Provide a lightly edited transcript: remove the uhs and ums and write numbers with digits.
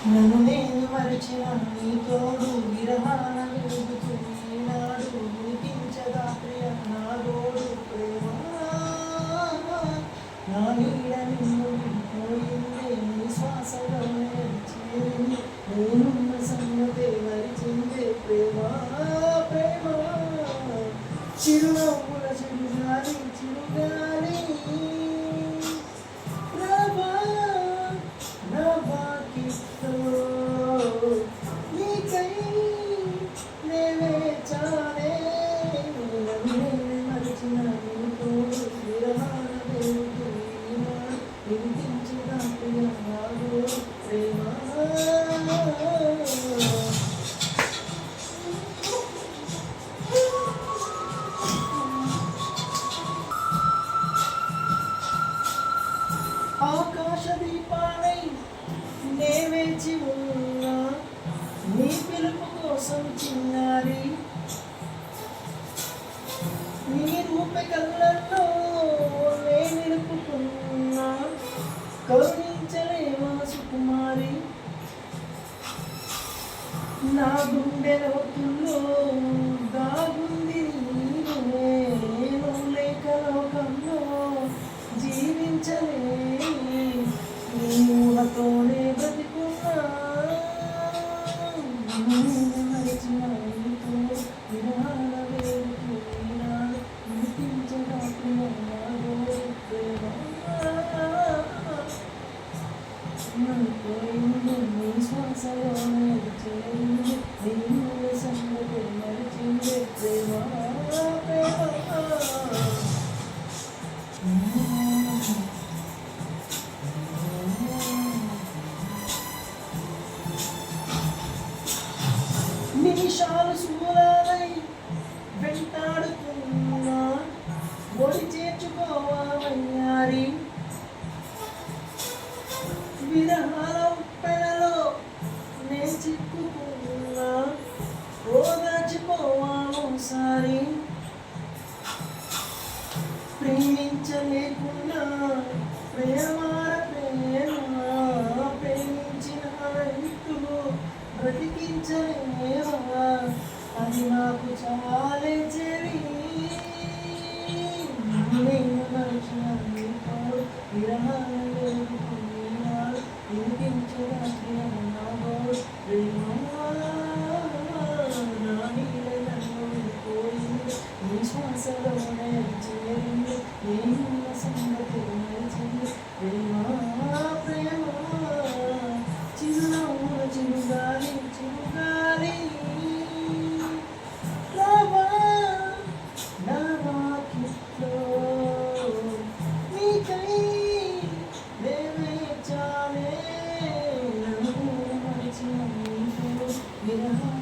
నన్ను నేను మరచిన నీ తోడు విరహాన వెలుగుతూ ఈనాడు వినిపించదా ప్రియ నా గోడు ప్రేమ నా నీడ నిన్ను విడిపోయిందే నీ శ్వాసలోనే చేరింది నేనున్న సంగతే మరిచిందే ప్రేమ ప్రేమ చిరునవ్వుల చిరుగాలి చిరుగాలి ఆకాశ దీపాలై నే వేచి ఉన్నా నీ పిలుపు కోసం చిన్నారి నీ రూప కళ్ళల్లో నే నిలుపుకున్నా కరుణించలేమా సుకుమారి నా గుండె లోతుల్లో దాగుంది నీవే నేను లేక లోకంలో జీవించలే ఊహతోనే బ్రతికున్నా మరిచిన నీతో విరాళ వేరుకు ఈనాడు వినిపించగా ప్రియమాగో ప్రేమ పోయింది నీ శ్వాసలోనే చేరింది నీ సంగతి మరిచింది ప్రేమ నిమిషాలు శూలాలై వెంటాడుతున్నా ఒడి చేర్చుకోవాలయ్యారి విరహాల ఉప్పెనలో నే చిక్కుకున్నా ఓదార్చుకోవాలోసారి ప్రేమించలేకున్నా ప్రేమార ప్రేమ ప్రేమించిన వ్యక్తులు బ్రతికించలేవా అది నాకు చాలే చెరి నేను మరచిన విరహాలు వినిపించగా ప్రేమ నా నీడ నన్ను పోయింది నీ శ్వాసలోనే చేరింది నేనున్న సంగతి మరిచింది ప్రేమ ప్రేమ చిరునవ్వుల చిరుగాలి చిరుగాలి నాకిట్లో నీకై చాలే నన్ను మరిచిన నీతో విరహం